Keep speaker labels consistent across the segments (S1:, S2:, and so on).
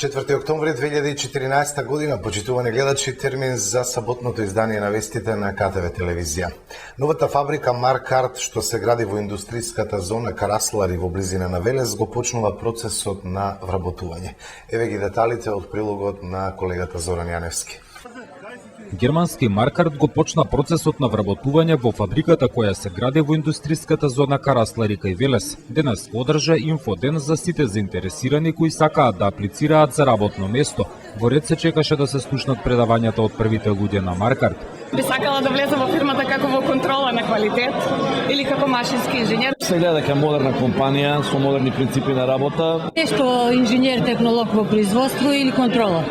S1: 4 октомври 2014 година, почитувани гледачи, термин за саботното издание на вестите на КТВ телевизија. Новата фабрика Маркарт, што се гради во индустријската зона Караслари во близина на Велес, го почнува процесот на вработување. Еве ги деталите од прилогот на колегата Зоран Јаневски.
S2: Германски Маркарт го почна процесот на вработување во фабриката која се гради во индустријската зона Караслари кај Велес. Денес одржа инфоден за сите заинтересирани кои сакаат да аплицираат за работно место. Во ред се чекаше да се слушнат предавањата од првите луѓе на Маркарт.
S3: Би сакала да влезам во фирмата како во контрола на квалитет или како машински инженер.
S4: Се гледа дека модерна компанија со модерни принципи на работа.
S5: Нешто инженер, технолог во производство или контрола.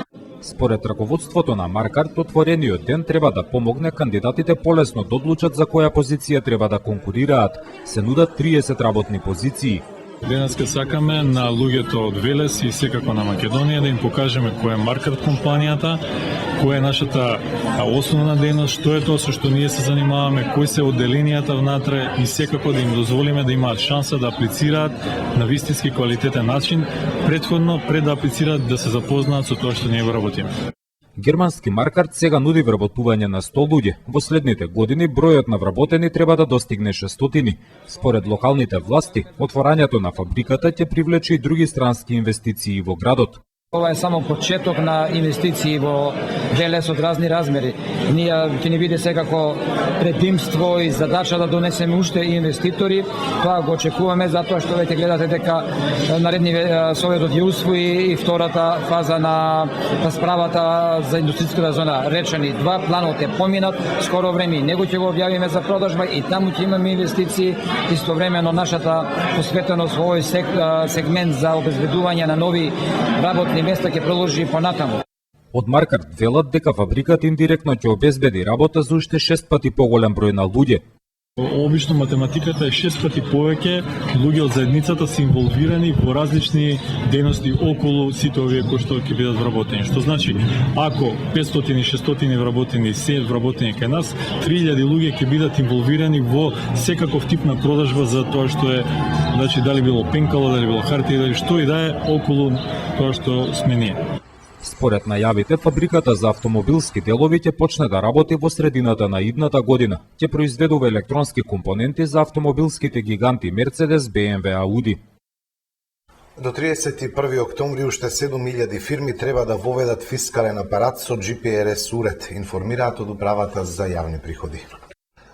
S2: Според раководството на Маркарт, отворениот ден треба да помогне кандидатите полесно да одлучат за која позиција треба да конкурираат. Се нудат 30 работни позиции.
S6: Денеска сакаме на луѓето од Велес и секако на Македонија да им покажеме која е Маркарт компанијата, која е нашата основна дејност, што е тоа со што ние се занимаваме, кои се одделенијата внатре и секако да им дозволиме да имаат шанса да аплицираат на вистински квалитетен начин, претходно пред да аплицираат да се запознаат со тоа што ние го работиме.
S2: Германски Маркарт сега нуди вработување на 100 луѓе. Во следните години бројот на вработени треба да достигне 600. Според локалните власти, отворањето на фабриката ќе привлече и други странски инвестиции во градот.
S7: Ова е само почеток на инвестиции во Велес од разни размери. Ние ќе ни биде секако предимство и задача да донесеме уште инвеститори. Тоа го очекуваме затоа што веќе гледате дека наредни Советот ја усвои и втората фаза на расправата за индустријската зона Речани 2. Планот е поминат, скоро време него ќе го објавиме за продажба и таму ќе имаме инвестиции. Истовремено нашата посветеност во овој сегмент за обезбедување на нови работни места ќе продолжи понатаму.
S2: Од Маркарт велат дека фабриката индиректно ќе обезбеди работа за уште 6 пати поголем број на луѓе.
S6: Обично математиката е 6 пати повеќе луѓе од заедницата се инволвирани во различни дејности околу сите овие кои што ќе бидат вработени. Што значи, ако 500-600 вработени се вработени кај нас, 3000 луѓе ќе бидат инволвирани во секаков тип на продажба за тоа што е, значи дали било пенкала, дали било хартија, дали што и да е околу тоа што сме ние.
S2: Според најавите, фабриката за автомобилски делови ќе почне да работи во средината на идната година. Ќе произведува електронски компоненти за автомобилските гиганти Мерцедес, BMW, Ауди.
S1: До 31 октомври уште 7000 фирми треба да воведат фискален апарат со GPRS уред, информираат од управата за јавни приходи.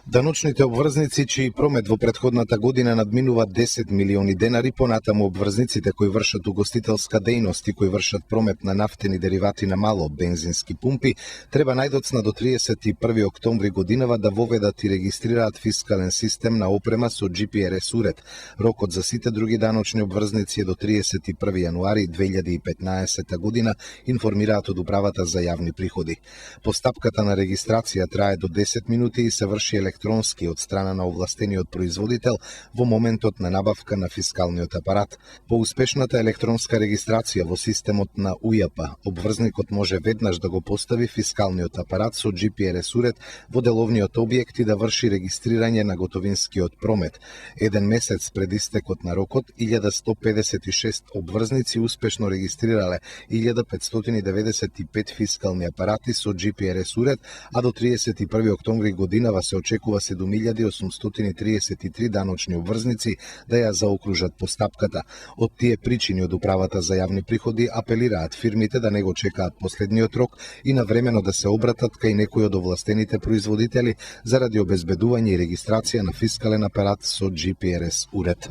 S1: Даночните обврзници, чиј промет во претходната година надминува 10 милиони денари, понатаму обврзниците кои вршат угостителска дејност и кои вршат промет на нафтени деривати на мало бензински пумпи, треба најдоцна до 31 октомври годинава да воведат и регистрираат фискален систем на опрема со GPRS уред. Рокот за сите други даночни обврзници е до 31 јануари 2015 година, информираат од управата за јавни приходи. Постапката на регистрација трае до 10 минути и се врши електронски од страна на овластениот производител во моментот на набавка на фискалниот апарат. По успешната електронска регистрација во системот на УЈП, обврзникот може веднаш да го постави фискалниот апарат со GPRS уред во деловниот објект и да врши регистрирање на готовинскиот промет. Еден месец пред истекот на рокот, 1156 обврзници успешно регистрирале 1595 фискални апарати со GPRS уред, а до 31 октомври годинава се очекува 7833 даночни обврзници да ја заокружат постапката. Од тие причини од управата за јавни приходи апелираат фирмите да не го чекаат последниот рок и навремено да се обратат кај некој од овластените производители заради обезбедување и регистрација на фискален апарат со GPRS уред.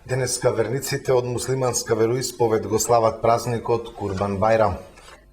S1: Денеска верниците од муслиманска вероисповед го слават празникот Курбан Бајрам.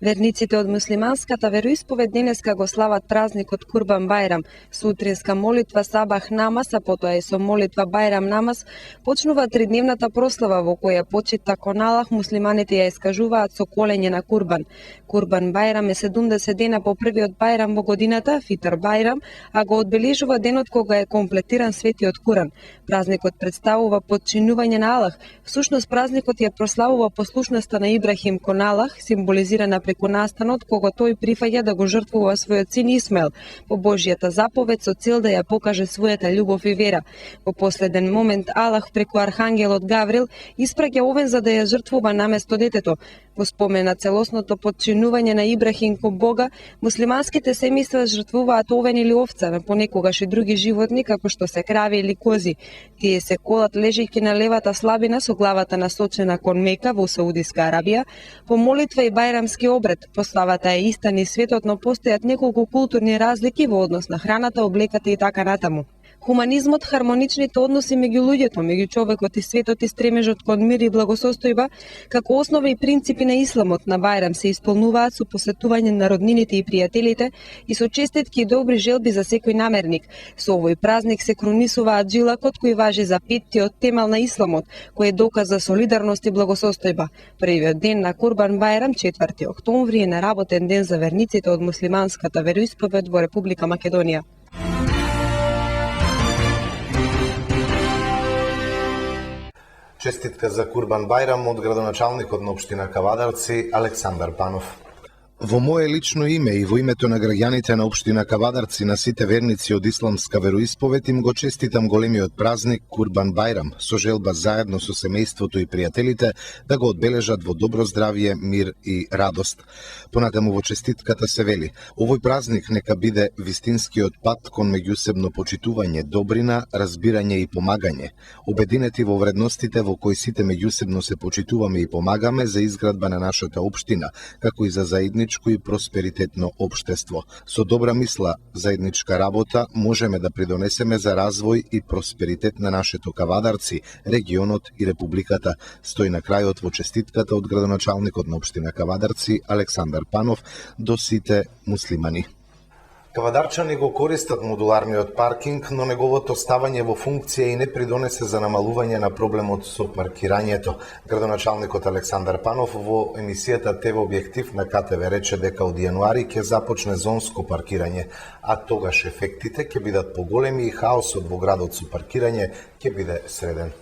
S8: Верниците од муслиманската вероисповед денеска го слават празникот Курбан Бајрам. Сутринска молитва Сабах намаз, а потоа и со молитва Бајрам намаз почнува тридневната прослава во која почита кон Аллах муслиманите ја искажуваат со колење на Курбан. Курбан Бајрам е 70 дена по првиот Бајрам во годината, Фитр Бајрам, а го одбележува денот кога е комплетиран светиот Куран. Празникот представува подчинување на Аллах. Всушност празникот ја прославува послушноста на Ибрахим кон Аллах, символизирана преку настанот кога тој прифаќа да го жртвува својот син Исмаел по Божјата заповед со цел да ја покаже својата љубов и вера. Во последен момент Аллах преку архангелот Гаврил испраќа овен за да ја жртвува наместо детето. Во спомен на целосното подчинување на Ибрахим кон Бога, муслиманските семејства жртвуваат овен или овца, на понекогаш и други животни како што се крави или кози. Тие се колат лежејќи на левата слабина со главата насочена кон Мека во Саудиска Арабија, по молитва и бајрамски обред. Поставата е иста низ светот, но постојат неколку културни разлики во однос на храната, облеката и така натаму. Хуманизмот, хармоничните односи меѓу луѓето, меѓу човекот и светот и стремежот кон мир и благосостојба, како основа и принципи на исламот на Бајрам се исполнуваат со посетување на роднините и пријателите и со честитки и добри желби за секој намерник. Со овој празник се кронисуваат джилакот кој важи за петтиот темел на исламот, кој е доказ за солидарност и благосостојба. Првиот ден на Курбан Бајрам, 4 октомври, е неработен ден за верниците од муслиманската вероисповед во Република Македонија.
S1: Честитка за Курбан Бајрам од градоначалникот на општина Кавадарци Александар Панов. Во мое лично име и во името на граѓаните на општина Кавадарци, на сите верници од исламска вероисповед, им го честитам големиот празник Курбан Бајрам, со желба заедно со семејството и пријателите да го одбележат во добро здравје, мир и радост. Понатаму во честитката се вели: овој празник нека биде вистинскиот пат кон меѓусебно почитување, добрина, разбирање и помагање, обединети во вредностите во кои сите меѓусебно се почитуваме и помагаме за изградба на нашата општина, како и за заедничко и просперитетно општество. Со добра мисла, заедничка работа можеме да придонесеме за развој и просперитет на нашето Кавадарци, регионот и републиката, стои на крајот во честитката од градоначалникот на општина Кавадарци Александар Панов до сите муслимани. Кавадарчани го користат модуларниот паркинг, но неговото ставање во функција и не придонесе за намалување на проблемот со паркирањето. Градоначалникот Александар Панов во емисијата ТВ Објектив на КТВ рече дека од јануари ќе започне зонско паркирање, а тогаш ефектите ќе бидат поголеми и хаосот во градот со паркирање ќе биде среден.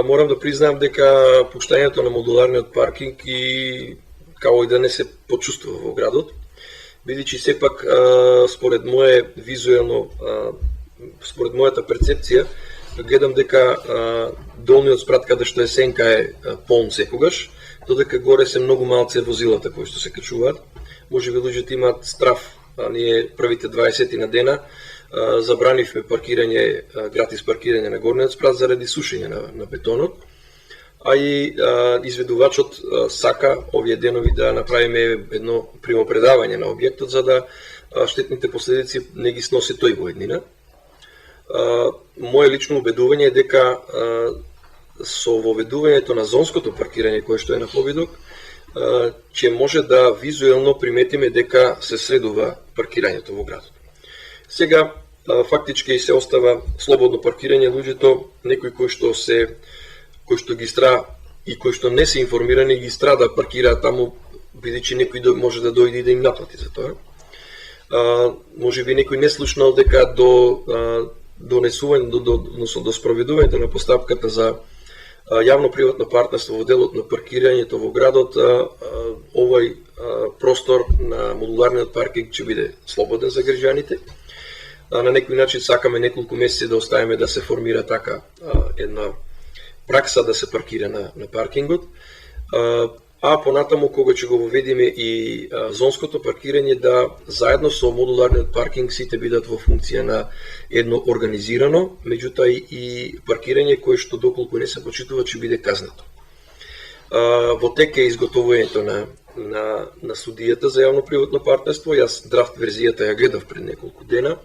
S9: Морам да признаам дека пуштањето на модуларниот паркинг и као и да не се почувствува во градот, бидејќи сепак според мојата перцепција гледам дека долниот спрат каде што е сенка е полн секогаш, додека горе се многу малце возилата кои што се качуваат. Можеби луѓето имаат страф, ние првите 20 на дена забранивме паркирање, гратис паркирање на горниот спрат заради сушење на бетонот. А и изведувачот сака овие денови да направиме едно примопредавање на објектот за да штетните последици не ги сноси тој во еднина. Моje лично убедување е дека со воведувањето на зонското паркирање кое што е на повидок, ќе може да визуелно приметиме дека се средува паркирањето во градот. Сега фактички се остава слободно паркирање, луѓето некои кои што ги стра и кои што не се информирани ги стра да паркираат таму, бидејќи некој може да дојде и да им наплати за тоа. Може би некој не слушнал дека до донесување, односно до спроведувањето на постапката за јавно-приватно партнерство во делот на паркирањето во градот, овој простор на модуларниот паркинг ќе биде слободен за граѓаните. На некој начин сакаме неколку месеци да оставиме да се формира така една пракса да се паркира на паркингот, а понатаму кога ќе го воведиме и зонското паркирање, да заедно со модуларниот паркинг сите бидат во функција на едно организирано, меѓутоа и паркирање кое што доколку не се почитува ќе биде казнато. Во тек е изготовувањето на студијата за јавно-приватно партнерство. Јас драфт верзијата ја гледав пред неколку дена.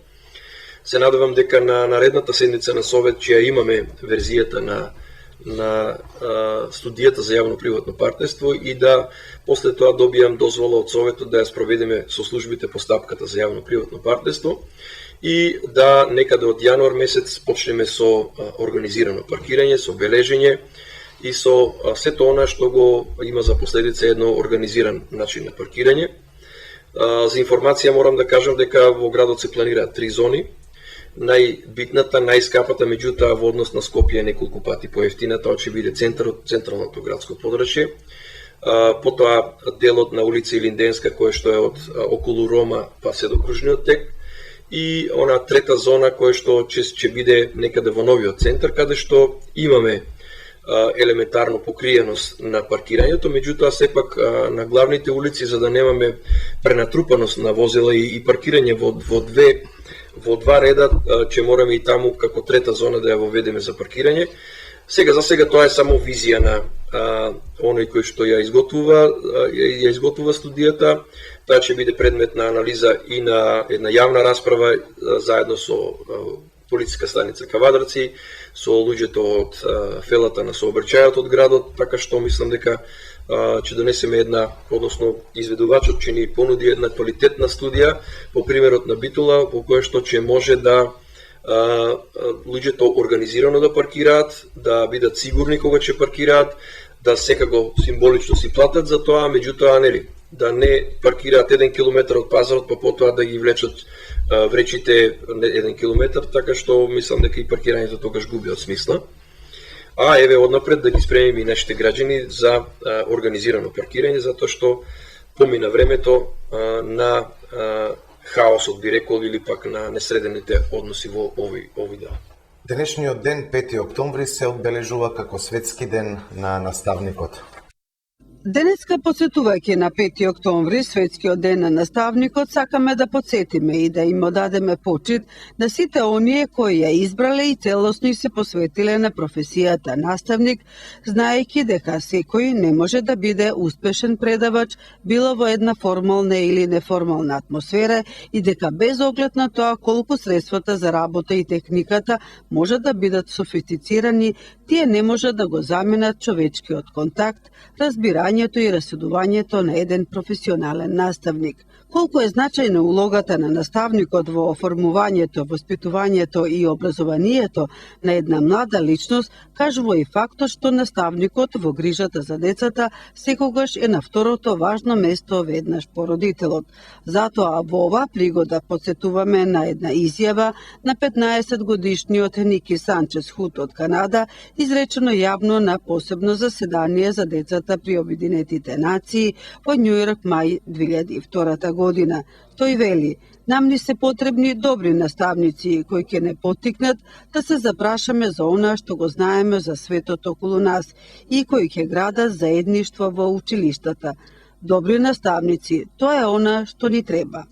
S9: Се надевам дека на наредната седница на Совет ќе ја имаме верзијата на студијата за јавно-приватно партнерство и да после тоа добијам дозвола од Советот да ја спроведеме со службите постапката за јавно-приватно партнерство и да некаде од јануар месец почнеме со организирано паркирање, со бележење и со сето она што го има за последица едно организиран начин на паркирање. За информација морам да кажам дека во градот се планираат 3 зони. Најбитната, најскапата, меѓутоа во однос на Скопје неколку пати поевтина, тоа ќе биде централното градско подрачје. потоа делот на улица Илинденска кој што е од околу Рома па се до кружниот тек, и она трета зона која што ќе биде некаде во новиот центар, каде што имаме елементарно покриеност на паркирањето, меѓутоа сепак на главните улици, за да немаме пренатрупаност на возила и паркирање во два реда, ќе мораме и таму како трета зона да ја воведеме за паркирање. За сега тоа е само визија на оној кој што ја изготвува студијата. Таа ќе биде предмет на анализа и на една јавна расправа заедно со полициска станица Кавадарци, со луѓето од фелата на сообраќајот од градот, така што мислам дека ќе донесеме една, односно изведувачот ќе ни понуди една квалитетна студија по примерот на Битола, по која што ќе може да луѓето организирано да паркираат, да бидат сигурни кога ќе паркираат, да секако символично си платат за тоа, меѓутоа да не паркираат 1 километар од пазарот, па потоа да ги влечат вречите 1 километар, така што мислам дека и паркирањето тогаш губи од смисла. Еве однапред да ги спремиме и нашите граѓани за организирано паркирање, затоа што помина времето на хаосот, би рекол, или пак на несредените односи во овој дел.
S1: Денешниот ден, 5 октомври, се одбележува како светски ден на наставникот.
S10: Денеска, подсетувајќи на 5 октомври, светскиот ден на наставникот, сакаме да подсетиме и да им одадеме почит на сите оние кои ја избрале и целосно и се посветиле на професијата наставник, знаејќи дека секој не може да биде успешен предавач, било во една формална или неформална атмосфера, и дека без оглед на тоа колку средствата за работа и техниката може да бидат софистицирани, тие не може да го заменат човечкиот контакт, разбирањето и расудувањето на еден професионален наставник. Колку е значајна улогата на наставникот во оформувањето, воспитувањето и образованието на една млада личност, кажува и фактот што наставникот во грижата за децата секогаш е на второто важно место веднаш по родителот. Затоа во оваа пригода подсетуваме на една изјава на 15 годишниот Ники Санчес Хут од Канада, изречено јавно на посебно заседание за децата при Обединетите нации во Њујорк мај 2002 година. Тој вели: нам ни се потребни добри наставници кои ќе не поттикнат да се запрашаме за она што го знаеме за светот околу нас и кои ќе градат заедништво во училиштата. Добри наставници, тоа е она што ни треба.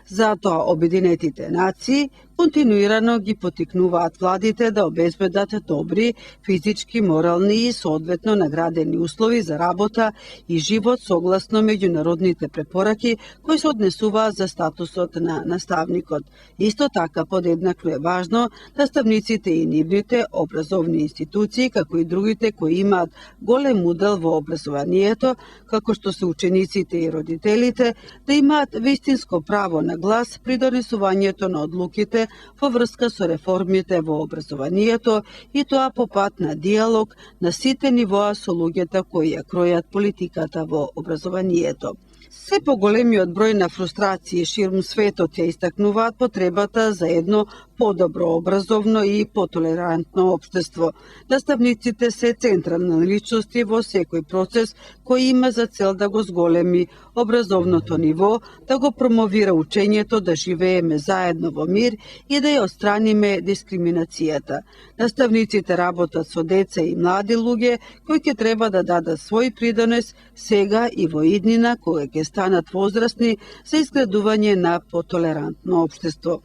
S10: Затоа Обединетите нации континуирано ги поттикнуваат владите да обезбедат добри физички, морални и соодветно наградени услови за работа и живот согласно меѓународните препораки кои се однесуваат за статусот на наставникот. Исто така подеднакво е важно наставниците и нивните образовни институции, како и другите кои имаат голем удел во образованието, како што се учениците и родителите, да имаат вистинско право на глас при донесувањето на одлуките во врска со реформите во образованието, и тоа по пат на диалог на сите нивоа со луѓето кои ја кројат политиката во образованието. Се поголемиот број на фрустрации ширум светот ја истакнуваат потребата за едно подобро образовно и потолерантно општество. Наставниците се централни личности во секој процес кој има за цел да го зголеми образовното ниво, да го промовира учењето да живееме заедно во мир и да ја отстраниме дискриминацијата. Наставниците работат со деца и млади луѓе кои ќе треба да дадат свој придонес сега и во иднина кога ќе станат возрастни за изградување на потолерантно општество.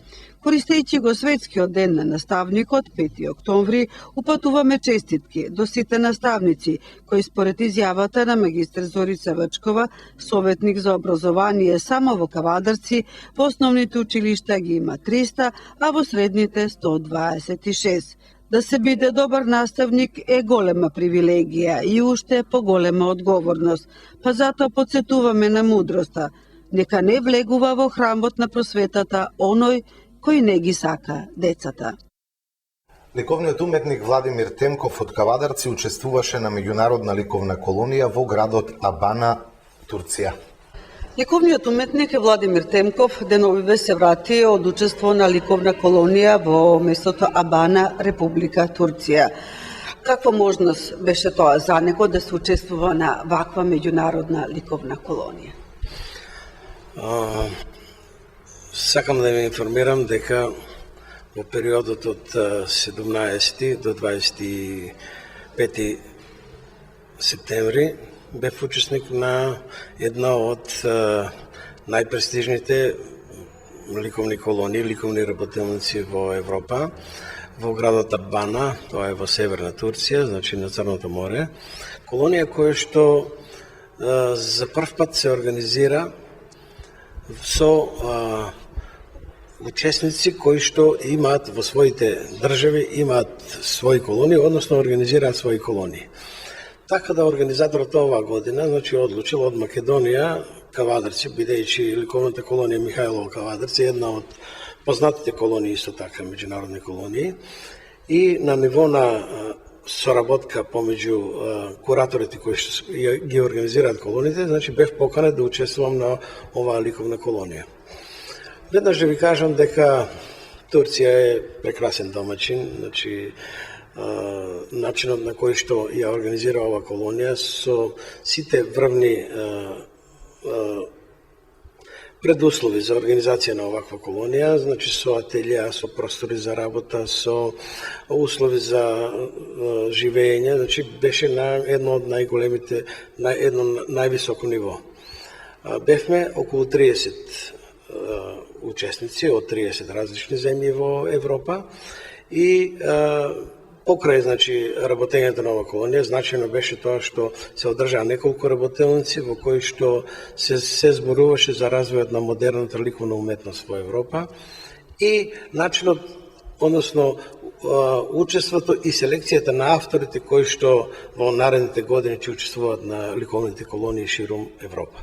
S10: Користејќи го светскиот ден на наставникот, 5 октомври, упатуваме честитки до сите наставници, кои според изјавата на магистр Зорица Вачкова, советник за образование само во Кавадарци, во основните училишта ги има 300, а во средните 126. Да се биде добар наставник е голема привилегија и уште поголема одговорност, па затоа подсетуваме на мудроста. Нека не влегува во храмот на просветата оној кој не ги сака децата.
S1: Ликовниот уметник Владимир Темков од Кавадарци учествуваше на меѓународна ликовна колонија во градот Абана, Турција.
S10: Ликовниот уметник Владимир Темков деновиве се врати од учество на ликовна колонија во местото Абана, Република Турција. Каква можност беше тоа за него да се учествува на ваква меѓународна ликовна колонија?
S11: Сакам да ви информирам дека во периодот од 17 до 25 септември бев учесник на една од најпрестижните ликовни колонии, ликовни работелници во Европа, во градот Абана, тоа е во северна Турција, значи на Црното море. Колонија која што за прв пат се организира со учесници кои што имаат во своите држави, имаат своји колонии, односно организираат своји колонии. Така да организаторот оваа година, значи одлучил од Македонија Кавадарци, бидејќи ликовната колонија Михајлово Кавадарци е една од познатите колонии, исто така меѓународни колонии, и на ниво на соработка помеѓу кураторите кои што ги организираат колониите, значи бев поканет да учествувам на оваа ликовна колонија. Веднаш да ви кажам дека Турција е прекрасен домаќин, значи начинот на кој што ја организира оваа колонија со сите врвни предуслови за организација на оваква колонија, значи со ателија, со простори за работа, со услови за живење, значи беше на едно од најголемите, на едно највисоко ниво. Бевме околу 30 учесници од 30 различни земји во Европа и покрај, значи, работењето на оваа колонија, значајно беше тоа што се одржаа неколку работелници во кои што се зборуваше за развојот на модерната ликовна уметност во Европа и начинот, односно учеството и селекцијата на авторите кои што во наредните години ќе учествуваат на ликовните колонии ширум Европа.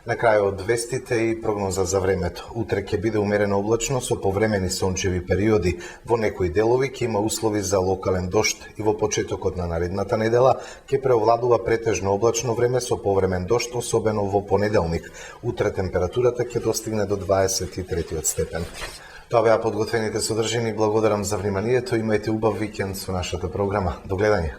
S1: На крајот од вестите и прогноза за времето. Утре ќе биде умерено облачно со повремени сончеви периоди. Во некои делови ќе има услови за локален дожд и во почетокот на наредната недела ќе преовладува претежно облачно време со повремен дожд, особено во понеделник. Утре температурата ќе достигне до 23 степен. Тоа беа подготвените содржини. Благодарам за вниманието. Имајте убав викенд со нашата програма. До гледање.